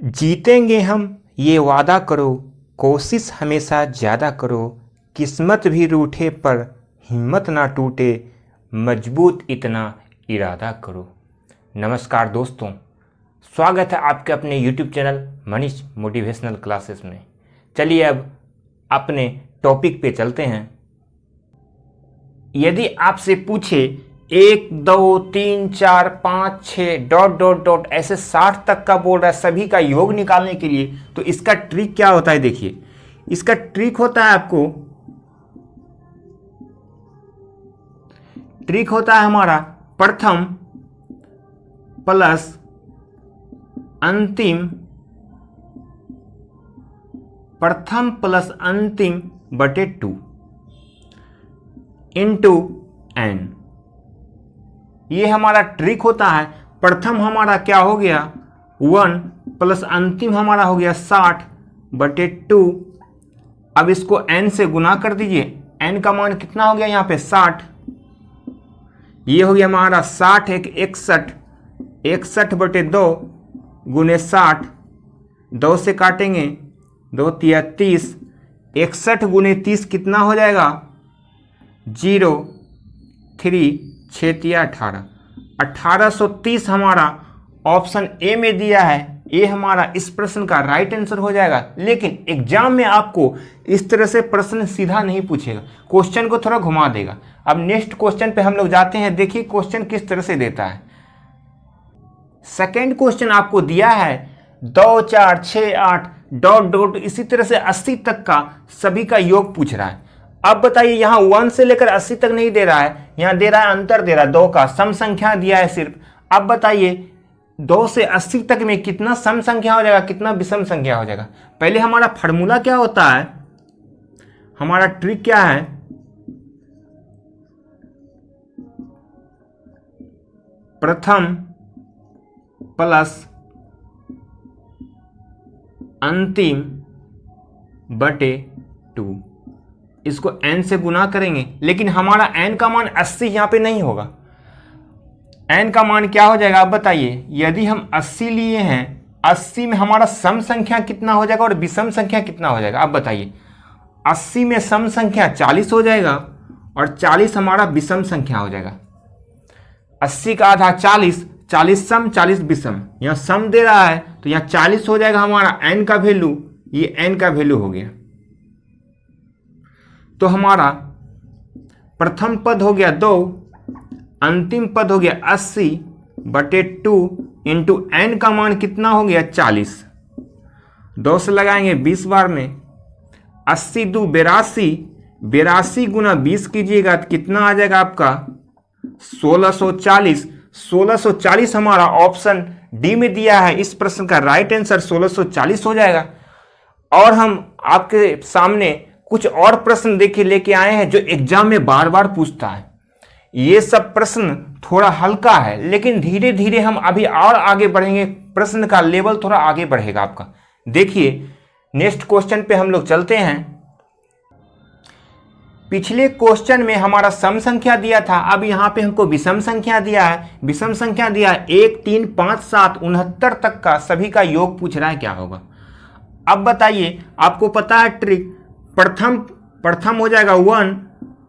जीतेंगे हम ये वादा करो, कोशिश हमेशा ज़्यादा करो, किस्मत भी रूठे पर हिम्मत ना टूटे, मजबूत इतना इरादा करो। नमस्कार दोस्तों, स्वागत है आपके अपने YouTube channel Manish motivational classes में। चलिए अब अपने टॉपिक पे चलते हैं। यदि आपसे पूछे 1 2 3 4 5 6 डॉट डॉट डॉट ऐसे 60 तक का बोल रहा है सभी का योग निकालने के लिए, तो इसका ट्रिक क्या होता है? देखिए, इसका ट्रिक होता है हमारा प्रथम प्लस अंतिम बटे 2 इंटू n। ये हमारा ट्रिक होता है। प्रथम हमारा क्या हो गया 1 प्लस अंतिम हमारा हो गया 60 बटे 2। अब इसको n से गुना कर दीजिए। n का मान कितना हो गया यहाँ पे 60। ये हो गया हमारा 60 एक 61 बटे 2 गुने 60। 2 से काटेंगे 2 तिया 30। 61 गुने 30 कितना हो जाएगा 0 3 6 तिया 18। 1830 हमारा ऑप्शन ए में दिया है। ये हमारा इस प्रश्न का राइट आंसर हो जाएगा। लेकिन एग्जाम में आपको इस तरह से प्रश्न सीधा नहीं पूछेगा, क्वेश्चन को थोड़ा घुमा देगा। अब नेक्स्ट क्वेश्चन पे हम लोग जाते हैं। देखिए क्वेश्चन किस तरह से देता है। सेकेंड क्वेश्चन आपको दिया है 2 4 6 8 डॉट डॉट इसी तरह से 80 तक का सभी का योग पूछ रहा है। अब बताइए, यहाँ 1 से लेकर 80 तक नहीं दे रहा है, यहाँ दे रहा है अंतर दे रहा है 2 का, सम संख्या दिया है सिर्फ। अब बताइए 2 से 80 तक में कितना सम संख्या हो जाएगा, कितना विषम संख्या हो जाएगा। पहले हमारा फॉर्मूला क्या होता है, हमारा ट्रिक क्या है, प्रथम प्लस अंतिम बटे 2। इसको n से गुना करेंगे, लेकिन हमारा n का मान 80 यहाँ पे नहीं होगा। n का मान क्या हो जाएगा आप बताइए। यदि हम 80 लिए हैं, 80 में हमारा सम संख्या कितना हो जाएगा और विषम संख्या कितना हो जाएगा आप बताइए। 80 में सम संख्या 40 हो जाएगा और 40 हमारा विषम संख्या हो जाएगा। 80 का आधा 40, 40 सम 40 विषम। यहाँ सम दे रहा है तो यहाँ 40 हो जाएगा हमारा n का वैल्यू। ये n का वैल्यू हो गया। तो हमारा प्रथम पद हो गया 2, अंतिम पद हो गया 80 बटे 2 इंटू n का मान कितना हो गया 40। 2 से लगाएंगे 20 बार में। 80 2 82, 82 गुना 20 कीजिएगा तो कितना आ जाएगा आपका 1640। 1640 हमारा ऑप्शन डी में दिया है। इस प्रश्न का राइट आंसर 1640 हो जाएगा। और हम आपके सामने कुछ और प्रश्न देखिए लेके आए हैं जो एग्जाम में बार बार पूछता है। ये सब प्रश्न थोड़ा हल्का है, लेकिन धीरे धीरे हम अभी और आगे बढ़ेंगे, प्रश्न का लेवल थोड़ा आगे बढ़ेगा आपका। देखिए नेक्स्ट क्वेश्चन पे हम लोग चलते हैं। पिछले क्वेश्चन में हमारा सम संख्या दिया था, अब यहाँ पे हमको विषम संख्या दिया है। विषम संख्या दिया है 1 3 5 7 69 तक का सभी का योग पूछ रहा है, क्या होगा। अब बताइए, आपको पता है ट्रिक, प्रथम हो जाएगा 1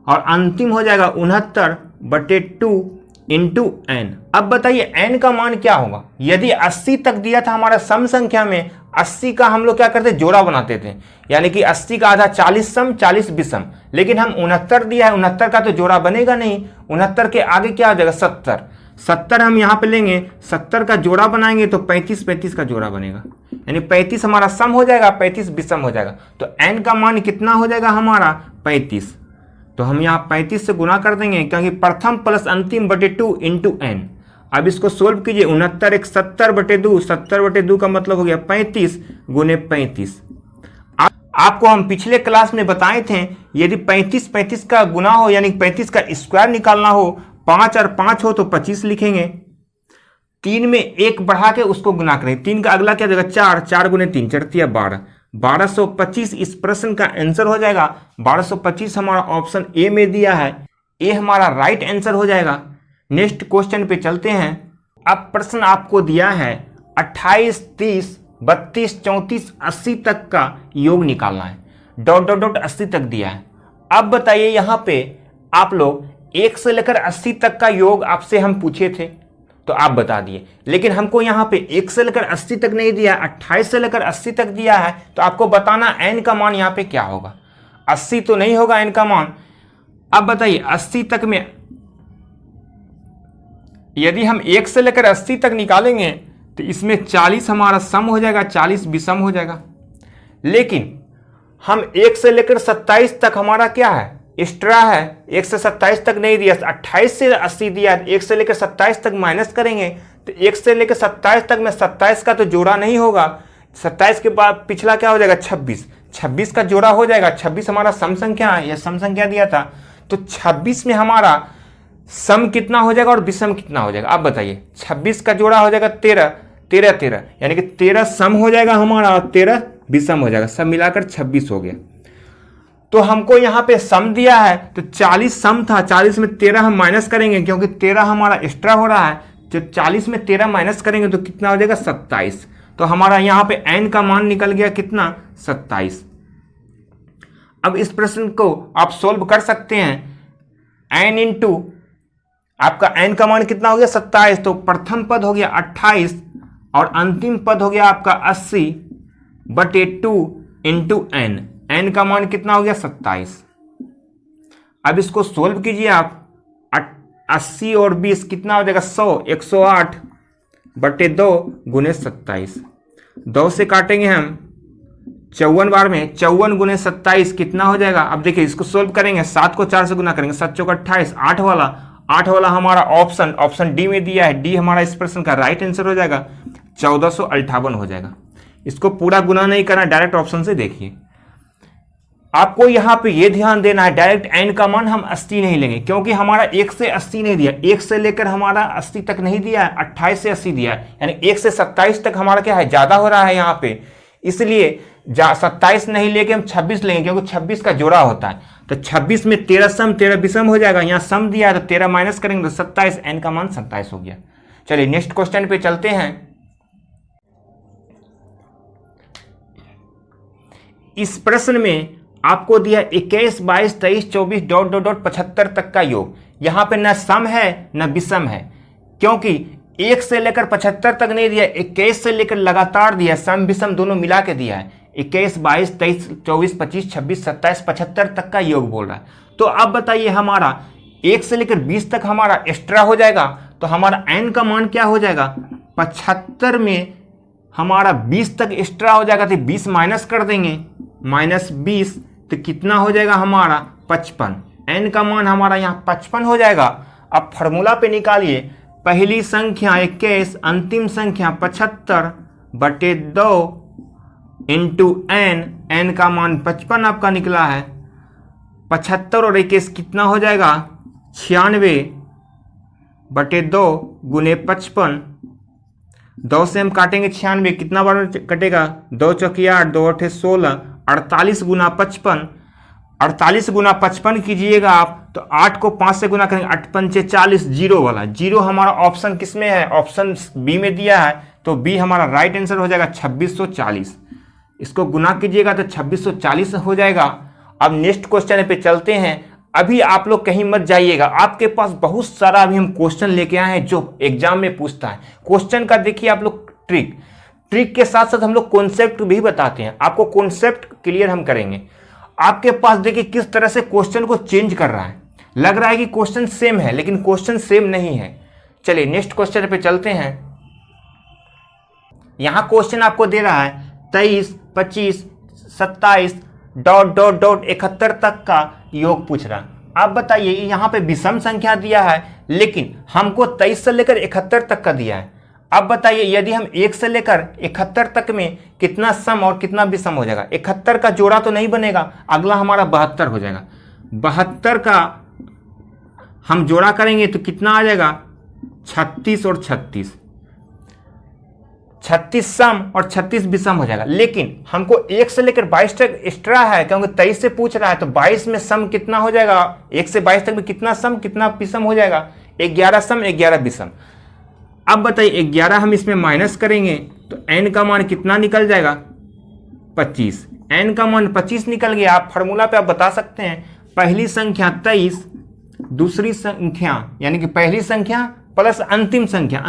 और अंतिम हो जाएगा 69 बटे 2 इंटू n। अब बताइए n का मान क्या होगा। यदि 80 तक दिया था हमारा सम संख्या में, 80 का हम लोग क्या करते जोड़ा बनाते थे, यानी कि 80 का आधा 40 सम 40 विषम। लेकिन हम 69 दिया है, 69 का तो जोड़ा बनेगा नहीं। 69 के आगे क्या हो जाएगा 70। 70 हम यहाँ पे लेंगे, 70 का जोड़ा बनाएंगे तो 35 का जोड़ा बनेगा, यानी 35 हमारा सम हो जाएगा, 35 विषम हो जाएगा। तो n का मान कितना हो जाएगा हमारा 35। तो हम यहाँ 35 से गुना कर देंगे, क्योंकि प्रथम प्लस अंतिम बटे 2 इंटू n। अब इसको सोल्व कीजिए। 69 एक 70 बटे 2, 70 बटे 2 का मतलब हो गया 35 गुने 35। आपको हम पिछले क्लास में बताए थे, यदि 35 का गुना हो, यानी 35 का स्क्वायर निकालना हो, 5 और 5 हो तो 25 लिखेंगे। 3 में 1 बढ़ा के उसको गुना करें। 3 का अगला क्या जाएगा 4, 4 गुने 3 4 12, 1225 इस प्रश्न का आंसर हो जाएगा। 1225 हमारा ऑप्शन ए में दिया है, ए हमारा राइट आंसर हो जाएगा। नेक्स्ट क्वेश्चन पे चलते हैं। अब प्रश्न आपको दिया है 28 30 32, 34, 80 तक का योग निकालना है। डॉट डॉट डॉट 80 तक दिया है। अब बताइए यहाँ पे आप लोग 1 से लेकर 80 तक का योग आपसे हम पूछे थे तो आप बता दिए, लेकिन हमको यहाँ पे 1 से लेकर 80 तक नहीं दिया, 28 से लेकर 80 तक दिया है। तो आपको बताना n का मान यहाँ पे क्या होगा। 80 तो नहीं होगा n का मान। अब बताइए 80 तक में यदि हम 1 से लेकर 80 तक निकालेंगे तो इसमें 40 हमारा सम हो जाएगा, 40 विषम हो जाएगा। लेकिन हम 1 से लेकर 27 तक हमारा क्या है, एक्स्ट्रा है। 1 से 27 तक नहीं दिया, 28 से 80 दिया, 1 से लेकर 27 तक माइनस करेंगे तो 1 से लेकर 27 तक में 27 का तो जोड़ा नहीं होगा। 27 के बाद पिछला क्या हो जाएगा, 26, 26 का जोड़ा हो जाएगा। 26 हमारा सम संख्या है, यह सम संख्या दिया था। तो 26 में हमारा सम कितना हो जाएगा और विषम कितना हो जाएगा, आप बताइए। 26 का जोड़ा हो जाएगा 13, 13 13, यानी कि 13 सम हो जाएगा हमारा और 13 विषम हो जाएगा। सब मिलाकर 26 हो गया। तो हमको यहाँ पे सम दिया है तो 40 सम था, 40 में 13 हम माइनस करेंगे क्योंकि 13 हमारा एक्स्ट्रा हो रहा है। तो 40 में 13 माइनस करेंगे तो कितना हो जाएगा, 27। तो हमारा यहाँ पे n का मान निकल गया कितना, 27। अब इस प्रश्न को आप सोल्व कर सकते हैं। n इंटू आपका n का मान कितना हो गया, 27। तो प्रथम पद हो गया 28 और अंतिम पद हो गया आपका 80/2 इंटू n। n का मान कितना हो गया, 27। अब इसको सोल्व कीजिए आप। 80 और 20 कितना हो जाएगा, 100, 108/2 गुने 27। 2 से काटेंगे हम 54 बार में, 54 गुने 27 कितना हो जाएगा। अब देखिए इसको सोल्व करेंगे, 7 को 4 से गुना करेंगे, 7 चौक 28, 8 वाला हमारा ऑप्शन डी में दिया है। डी हमारा इस प्रश्न का राइट आंसर हो जाएगा, 1458 हो जाएगा। इसको पूरा गुना नहीं करना, डायरेक्ट ऑप्शन से देखिए। आपको यहां पे ये ध्यान देना है, डायरेक्ट n का मान हम 80 नहीं लेंगे क्योंकि हमारा 1 से 80 नहीं दिया, 1 से लेकर हमारा 80 तक नहीं दिया है, 28 से 80 दिया है, यानी 1 से 27 तक हमारा क्या है, ज्यादा हो रहा है यहाँ पे। इसलिए 27 नहीं लेके हम 26 लेंगे क्योंकि 26 का जोड़ा होता है। तो 26 में 13 सम 13 विषम हो जाएगा। यहाँ सम दिया है तो 13 माइनस करेंगे तो 27, n का मान 27 हो गया। चलिए नेक्स्ट क्वेश्चन पे चलते हैं। इस प्रश्न में आपको दिया 21, 22, 23, 24 डॉट डॉट डॉट 75 तक का योग। यहां पे न सम है न विषम है क्योंकि 1 से लेकर 75 तक नहीं दिया, 21 से लेकर लगातार दिया, सम विषम दोनों मिला के दिया है। 21, 22, 23, 24, 25, 26, 27, 75 तक का योग बोल रहा है। तो अब बताइए हमारा 1 से लेकर 20 तक हमारा एक्स्ट्रा हो जाएगा तो हमारा n का मान क्या हो जाएगा, 75 में हमारा 20 तक एक्स्ट्रा हो जाएगा तो 20 माइनस कर देंगे, -20 तो कितना हो जाएगा हमारा 55। n का मान हमारा यहाँ 55 हो जाएगा। अब फॉर्मूला पे निकालिए, पहली संख्या 21, अंतिम संख्या 75/2 इंटू n का मान 55 आपका निकला है। 75 और 21 कितना हो जाएगा, 96/2 गुने 55। 2 से हम काटेंगे 96, कितना बार कटेगा, 2 चौकी 8, 2 8 16, 48 गुना 55। 48 गुना 55 कीजिएगा आप तो 8 को 5 से गुना करेंगे, 8 पंचे 40, जीरो वाला। जीरो हमारा ऑप्शन किस में है, ऑप्शन बी में दिया है। तो बी हमारा राइट आंसर हो जाएगा 2640। इसको गुना कीजिएगा तो 2640 हो जाएगा। अब नेक्स्ट क्वेश्चन पे चलते हैं। अभी आप लोग कहीं मत जाइएगा, आपके पास बहुत सारा अभी हम क्वेश्चन लेके आए हैं जो एग्जाम में पूछता है। क्वेश्चन का देखिए आप लोग ट्रिक के साथ साथ हम लोग कॉन्सेप्ट भी बताते हैं। आपको कॉन्सेप्ट क्लियर हम करेंगे। आपके पास देखिए किस तरह से क्वेश्चन को चेंज कर रहा है। लग रहा है कि क्वेश्चन सेम है लेकिन क्वेश्चन सेम नहीं है। चलिए नेक्स्ट क्वेश्चन पे चलते हैं। यहां क्वेश्चन आपको दे रहा है 23, 25, 27 डॉट डॉट डॉट 71 तक का योग पूछ रहा है। आप बताइए यहाँ पे विषम संख्या दिया है लेकिन हमको 23 से लेकर 71 तक का दिया है। अब बताइए यदि हम 1 से लेकर 71 तक में कितना सम और कितना विषम हो जाएगा। 71 का जोड़ा तो नहीं बनेगा, अगला हमारा 72 हो जाएगा। 72 का हम जोड़ा करेंगे तो कितना आ जाएगा, 36 और 36। 36 सम और 36 विषम हो जाएगा। लेकिन हमको 1 से लेकर 22 तक एक्स्ट्रा है क्योंकि 23 से पूछ रहा है। तो 22 में सम कितना हो जाएगा, 1 से 22 तक में कितना सम कितना विषम हो जाएगा, 11 सम 11 विषम। अब बताइए 11 हम इसमें माइनस करेंगे तो n का मान कितना निकल जाएगा, 25। n का मान 25 निकल गया। आप फार्मूला पे आप बता सकते हैं, पहली संख्या 23, दूसरी संख्या यानी कि पहली संख्या प्लस अंतिम संख्या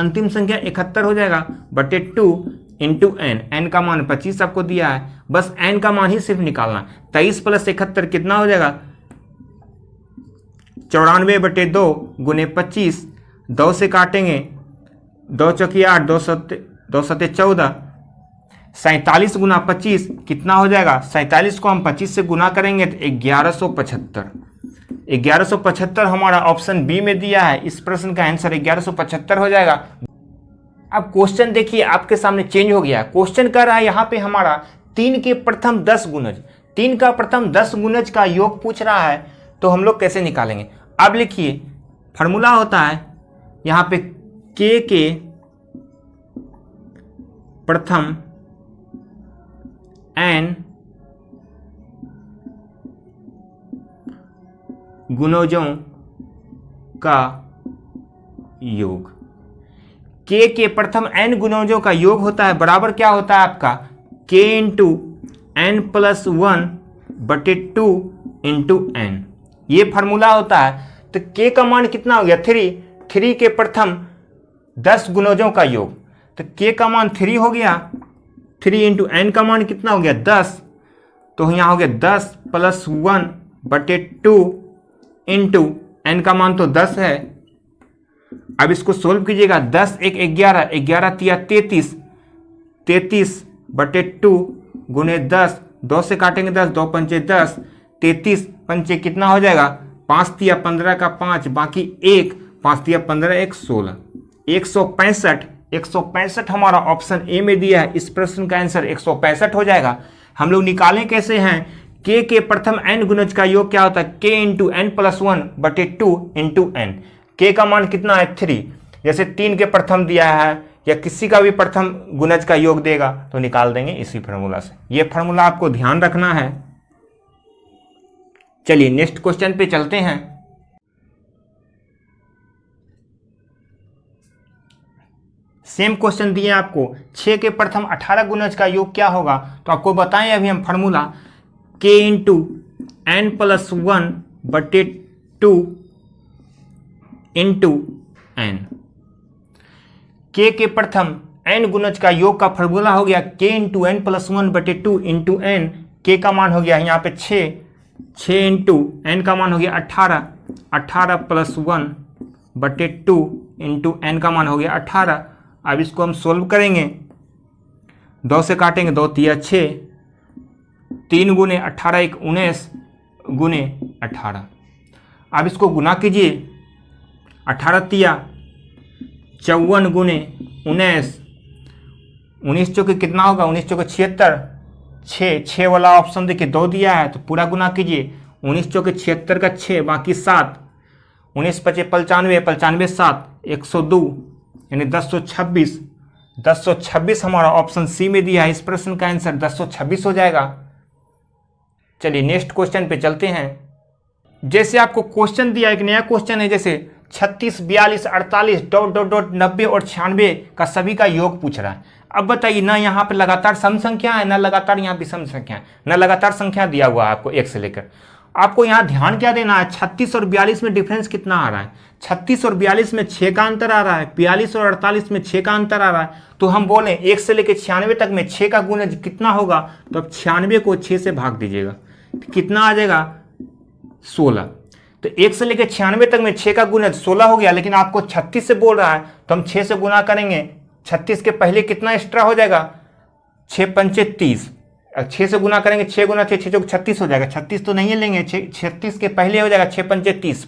71 हो जाएगा बटे 2 इंटू एन। एन का मान 25 आपको दिया है, बस एन का मान ही सिर्फ निकालना। 23 प्लस 71 कितना हो जाएगा, 94 बटे 2 गुने 25। 2 से काटेंगे, 2 चौकी 8, 2 सते 14, 47 गुना 25 कितना हो जाएगा, 47 को हम 25 से गुना करेंगे तो 1175। 1175 हमारा ऑप्शन बी में दिया है। इस प्रश्न का आंसर 1175 हो जाएगा। अब क्वेश्चन देखिए आपके सामने चेंज हो गया। क्वेश्चन कर रहा है यहाँ पे हमारा 3 के प्रथम 10 गुणज, 3 का प्रथम 10 गुणज का योग पूछ रहा है, तो हम लोग कैसे निकालेंगे। अब लिखिए, फॉर्मूला होता है यहाँ पे के प्रथम n गुणजों का योग। के प्रथम n गुणजों का योग होता है बराबर क्या होता है आपका, k इंटू n प्लस 1 बटे 2 इंटू n। ये फार्मूला होता है। तो k का मान कितना हो गया, 3 के प्रथम 10 गुणजों का योग। तो k का मान 3 हो गया, 3 इंटू n का मान कितना हो गया 10। तो यहाँ हो गया 10 प्लस 1 बटे 2 इंटू n का मान तो 10 है। अब इसको सोल्व कीजिएगा, 10 1 11, 11 तिया 33, 33 बटे 2 गुने 10, 2 से काटेंगे 10, 2 पंचे 10, 33 पंचे कितना हो जाएगा, 5 तिया 15 का 5, बाकी 1, 5 तिया 15, 1 16, 165 हमारा ऑप्शन ए में दिया है। इस प्रश्न का आंसर 165 हो जाएगा। हम लोग निकालें कैसे हैं, के प्रथम n गुणज का योग क्या होता है, k इंटू एन प्लस 1 बटे 2 इंटू एन। के का मान कितना है 3, जैसे 3 के प्रथम दिया है या किसी का भी प्रथम गुणज का योग देगा तो निकाल देंगे इसी फार्मूला से। ये फार्मूला आपको ध्यान रखना है। चलिए नेक्स्ट क्वेश्चन पे चलते हैं। सेम क्वेश्चन दिए आपको, 6 के प्रथम 18 गुणज का योग क्या होगा। तो आपको बताएं अभी हम formula, k into n plus 1 बटे 2 इंटू एन। के प्रथम n गुणज का योग का फार्मूला हो गया k इंटू एन प्लस 1 बटे 2 इंटू एन। के का मान हो गया यहाँ पे 6 इंटू एन का मान हो गया 18 प्लस 1 बटे 2 इंटू एन का मान हो गया 18। अब इसको हम सोल्व करेंगे, 2 से काटेंगे, 2 तिया 6, 3 गुने 18 1 19 गुने 18। अब इसको गुना कीजिए, 18 तिया 54 गुने 19, 19 चौके कितना होगा, 19 चौके 76, 6 वाला ऑप्शन देखिए 2 दिया है तो पूरा गुना कीजिए, 19 चौके 76 का 6 बाकी 7, 19 पचे 95, 95 7 102 यानी 1026 हमारा ऑप्शन सी में दिया है। इस प्रश्न का आंसर 1026 हो जाएगा। चलिए नेक्स्ट क्वेश्चन पे चलते हैं। जैसे आपको क्वेश्चन दिया, एक नया क्वेश्चन है, जैसे 36 42 48 ... 90 और 96 का सभी का योग पूछ रहा है। अब बताइए, ना यहाँ पे लगातार सम संख्या है, ना लगातार यहाँ विषम संख्या है, ना लगातार संख्या दिया हुआ है आपको 1 से लेकर। आपको यहाँ ध्यान क्या देना है, 36 और 42 में डिफरेंस कितना आ रहा है। 36 और 42 में 6 का अंतर आ रहा है, 42 और 48 में 6 का अंतर आ रहा है। तो हम बोलें 1 से लेकर 96 तक में 6 का गुणज कितना होगा, तो अब 96 को 6 से भाग दीजिएगा, कितना आ जाएगा 16। तो 1 से लेकर 96 तक में 6 का गुणज 16 हो गया, लेकिन आपको 36 से बोल रहा है तो हम 6 से गुना करेंगे। 36 के पहले कितना एक्स्ट्रा हो जाएगा, 6 पंचे 30, 6 से गुना करेंगे, 6 गुना 6 6 36 हो जाएगा। 36 तो नहीं लेंगे, 36 के पहले हो जाएगा 6 पंचे 30,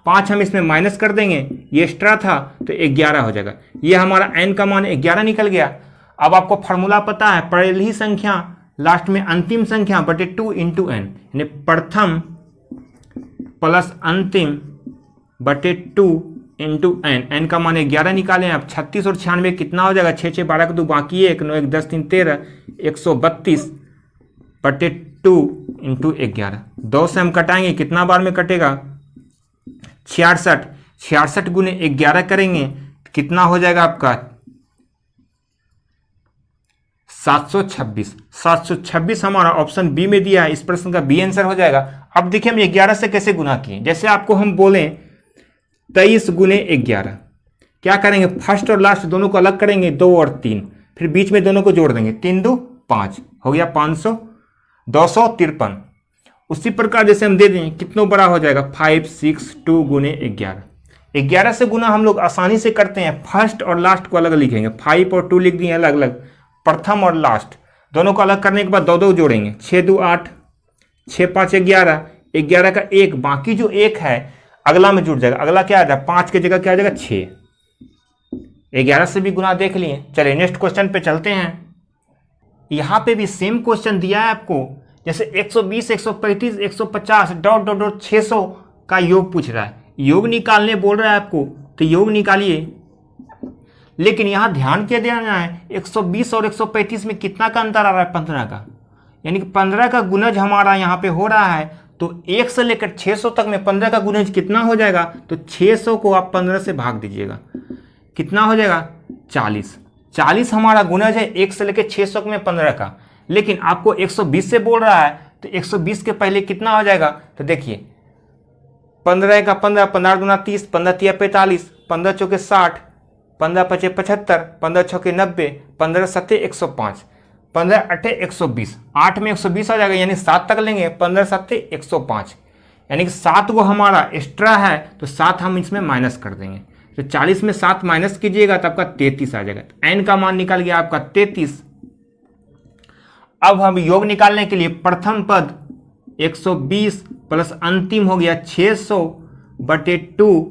5 हम इसमें माइनस कर देंगे, ये एक्स्ट्रा था तो 11 हो जाएगा। ये हमारा n का मान 11 निकल गया। अब आपको फार्मूला पता है, पहली संख्या लास्ट में अंतिम संख्या बटे 2 इंटू एन, यानी प्रथम प्लस अंतिम बटे 2 इंटू एन। एन का मान 11 निकालें। अब 36 और 96 कितना हो जाएगा, 6 6 12 का 2 बाकी 1 9 1 10 3 13, 132 बटे 2 इंटू 11। 2 से हम कटाएंगे, कितना बार में कटेगा 66 गुने 11 करेंगे कितना हो जाएगा आपका 726। 726 हमारा ऑप्शन बी में दिया है, इस प्रश्न का बी आंसर हो जाएगा। अब देखिए हम 11 से कैसे गुना किए। जैसे आपको हम बोले 23 गुने 11, क्या करेंगे, फर्स्ट और लास्ट दोनों को अलग करेंगे, 2 और 3, फिर बीच में दोनों को जोड़ देंगे, 3 2 5 हो गया 500, 253। उसी प्रकार जैसे हम दे दें कितनों बड़ा हो जाएगा 562 गुने 11। 11 से गुना हम लोग आसानी से करते हैं, फर्स्ट और लास्ट को अलग लिखेंगे, 5 और 2 लिख दिए अलग अलग, प्रथम और लास्ट दोनों को अलग करने के बाद 2 2 जोड़ेंगे, 6 2 8, 6 5 11, 11 का 1, बाकी जो 1 है अगला में जुड़ जाएगा, अगला क्या आ जाएगा 5 की जगह क्या आ जाएगा 6। 11 से भी गुना देख लिए। चलिए नेक्स्ट क्वेश्चन पे चलते हैं। यहाँ पे भी सेम क्वेश्चन दिया है आपको, जैसे 120 135 150 डॉट डॉट डॉट 600 का योग पूछ रहा है, योग निकालने बोल रहा है आपको, तो योग निकालिए। लेकिन यहाँ ध्यान क्या देना है, 120 और 135 में कितना का अंतर आ रहा है, 15 का, यानी कि 15 का गुणज हमारा यहाँ पे हो रहा है। तो 1 से लेकर 600 तक में 15 का गुणज कितना हो जाएगा, तो 600 को आप 15 से भाग दीजिएगा, कितना हो जाएगा 40। 40 हमारा गुणज है 1 से लेकर 600 में 15 का। लेकिन आपको 120 से बोल रहा है, तो 120 के पहले कितना हो जाएगा, तो देखिए 15 का 15, 15 दूना 30, 15 तिया 45, 15 चौके 60, 15 पचे 75, 15 छक्के 90, 15 सत्ते 105, 15 अट्ठे 120, 8 में 120 आ जाएगा, यानी 7 तक लेंगे, 15 सत्ते 105, यानी कि 7 को हमारा एक्स्ट्रा है, तो 7 हम इसमें माइनस कर देंगे। तो 40 में 7 माइनस कीजिएगा तो आपका 33 आ जाएगा। तो एन का मान निकल गया आपका 33। अब हम योग निकालने के लिए प्रथम पद 120 प्लस अंतिम हो गया 600/2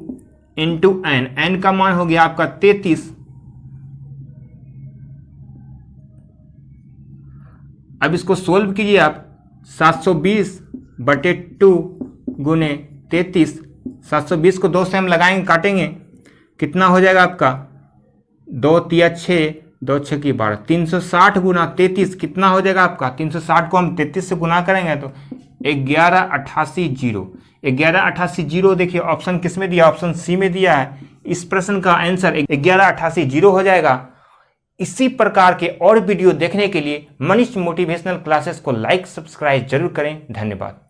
इंटू एन, एन का मान हो गया आपका 33। अब इसको सोल्व कीजिए आप, 720/2 गुने 33, 720 को 2 से हम लगाएंगे काटेंगे, कितना हो जाएगा आपका 2 तिया 6, 2 6 की 12, 360 गुना 33 कितना हो जाएगा आपका, 360 को हम 33 से गुना करेंगे तो 1188 0 देखिए ऑप्शन किस में दिया, ऑप्शन सी में दिया है। इस प्रश्न का आंसर 1188 हो जाएगा। इसी प्रकार के और वीडियो देखने के लिए मनीष मोटिवेशनल क्लासेस को लाइक सब्सक्राइब जरूर करें। धन्यवाद।